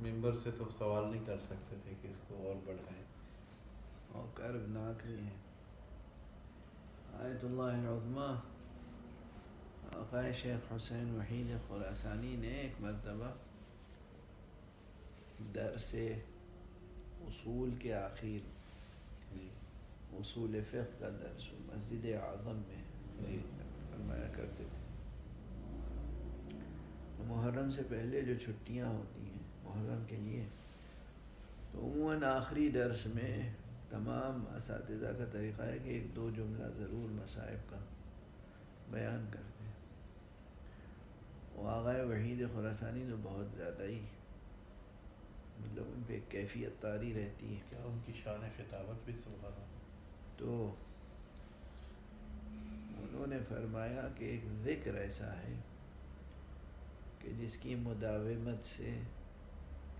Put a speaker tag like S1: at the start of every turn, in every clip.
S1: ممبر سے تو سوال نہیں کر سکتے تھے کہ اس کو اور بڑھائیں.
S2: اور کربناک بھی ہیں. آیت اللہ العظمیٰ آقا شیخ حسین وحید خراسانی نے ایک مرتبہ درس اصول کے آخر
S1: جی
S2: اصول فقہ کا درس مسجد اعظم میں
S1: جی
S2: فرمایا کرتے تھے. محرم سے پہلے جو چھٹیاں ہوتی ہیں محرم کے لیے، تو عموماً آخری درس میں تمام اساتذہ کا طریقہ ہے کہ ایک دو جملہ ضرور مصائب کا بیان کرتے ہیں. وہ آقا وحید خراسانی تو بہت زیادہ ہی مطلب ان پہ ایک کیفیت طاری رہتی ہے.
S1: کیا ان کی شان خطابت بھی سبحان اللہ.
S2: تو انہوں نے فرمایا کہ ایک ذکر ایسا ہے کہ جس کی مداومت سے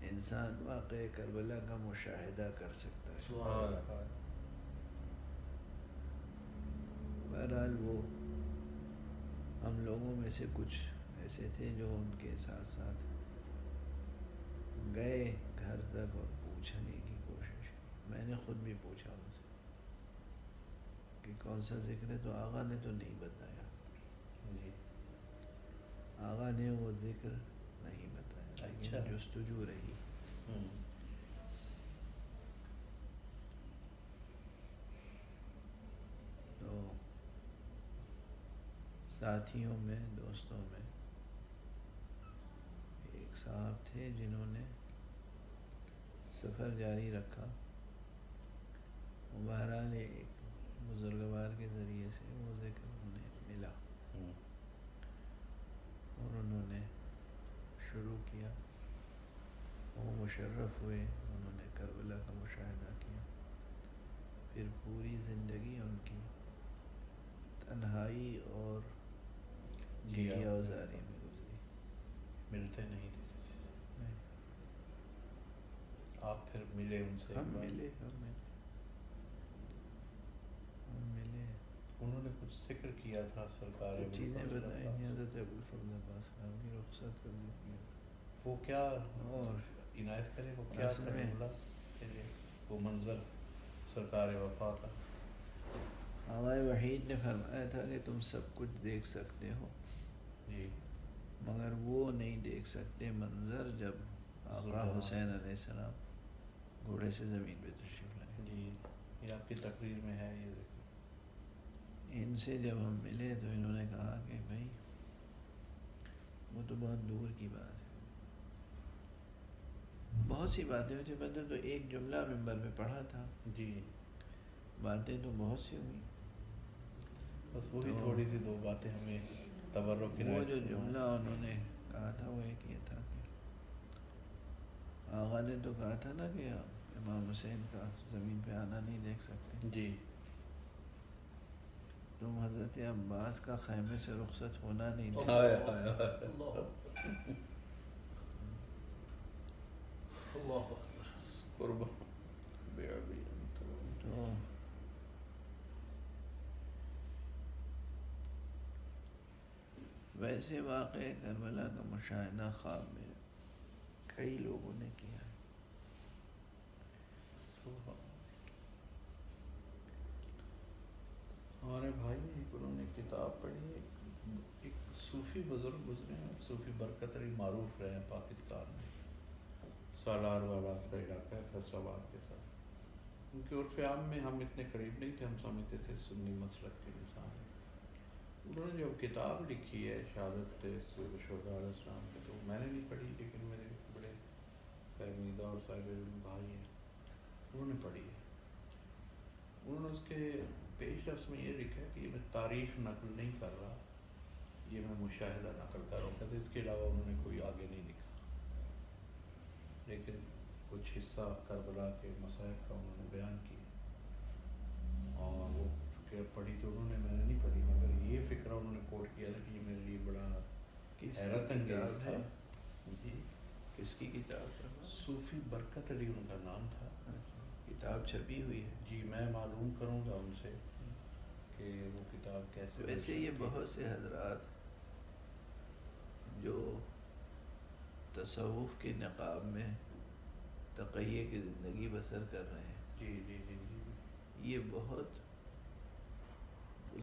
S2: انسان واقع کربلا کا مشاہدہ کر سکتا ہے.
S1: سبحان اللہ.
S2: بہرحال وہ ہم لوگوں میں سے کچھ ایسے تھے جو ان کے ساتھ ساتھ گئے گھر تک اور پوچھنے کی کوشش کی. میں نے خود بھی پوچھا ان سے کہ کون سا ذکر ہے، تو آقا نے تو نہیں بتایا.
S1: جی
S2: آقا نے وہ ذکر نہیں بتایا.
S1: اچھا.
S2: لیکن جستجو رہی. تو ساتھیوں میں دوستوں میں ایک صاحب تھے جنہوں نے سفر جاری رکھا. بہرحال ایک بزرگوار کے ذریعے سے وہ ذکر انہیں ملا اور انہوں نے شروع کیا. وہ مشرف ہوئے، انہوں نے کربلا کا مشاہدہ کیا. پھر پوری زندگی ان کی تنہائی اور گریہ وزاری میں گزری.
S1: ملتے نہیں تھے. آپ پھر ملے ان سے؟
S2: ہم ملے.
S1: انہوں نے کچھ ذکر کیا تھا سرکار
S2: چیزیں بتائی تھیں. حضرت ابوالفضل عباس خان کی رخصت کر دی تھی.
S1: وہ کیا
S2: اور
S1: عنایت کرے، وہ کیا تھا جملہ وہ منظر سرکار وفا کا؟
S2: آقا وحید نے فرمایا تھا کہ تم سب کچھ دیکھ سکتے ہو
S1: جی
S2: مگر وہ نہیں دیکھ سکتے منظر جب آقا حسین علیہ السلام گھوڑے سے زمین پہ تشریف لائے.
S1: جی یہ آپ کی تقریر میں ہے یہ ذکر.
S2: ان سے جب ہم ملے تو انہوں نے کہا کہ بھائی وہ تو بہت دور کی بات ہے. بہت سی باتیں ہوئی تھیں. میں نے تو ایک جملہ ممبر پہ پڑھا تھا.
S1: جی
S2: باتیں تو بہت سی ہوئی.
S1: بس وہی تھوڑی سی دو باتیں ہمیں تبرک
S2: وہ جو جملہ انہوں نے کہا تھا وہ ایک یہ تھا کہ آقا نے تو کہا تھا نا کہ امام حسین کا زمین پہ آنا نہیں دیکھ سکتے.
S1: جی
S2: تم حضرت عباس کا خیمے سے رخصت ہونا نہیں دیکھ تو ویسے واقع کربلا کا مشاہدہ خواب میں کئی لوگوں نے کیا ہے.
S1: ہمارے بھائی انہوں نے کتاب پڑھی ہے. ایک صوفی بزرگ گزرے ہیں، صوفی برکت علی معروف رہے ہیں پاکستان میں. سالار والا کا علاقہ ہے فیصل آباد کے ساتھ. ان کے عرف عام میں ہم اتنے قریب نہیں تھے، ہم سمجھتے تھے سنی مسلک کے انسان ہیں. انہوں نے جو کتاب لکھی ہے شہادت شہداء علیہ السلام کی، تو میں نے نہیں پڑھی لیکن میرے بڑے فہمیدہ اور صاحب علم بھائی ہیں انہوں نے پڑھی ہے. انہوں نے اس کے پیش رس میں یہ لکھا ہے کہ یہ میں تاریخ نقل نہیں کر رہا، یہ میں مشاہدہ نقل کر رہا ہوں. اس کے علاوہ انہوں نے کوئی آگے نہیں لکھا، لیکن کچھ حصہ کربلا کے مصائب کا انہوں نے بیان کیا. اور وہ پڑھی تو انہوں نے، میں نے نہیں پڑھی، مگر یہ فکرہ انہوں نے کوٹ کیا تھا کہ یہ میرے لیے بڑا حیرت انگیز تھا. جی
S2: کس کی کتاب ہے؟
S1: صوفی برکت علی ان کا نام تھا.
S2: کتاب چھپی ہوئی ہے؟
S1: جی میں معلوم کروں گا ان سے کہ وہ کتاب کیسے.
S2: ویسے یہ بہت سے حضرات جو تصوف کے نقاب میں واقعیے کی زندگی بسر کر رہے ہیں.
S1: جی جی جی جی.
S2: یہ بہت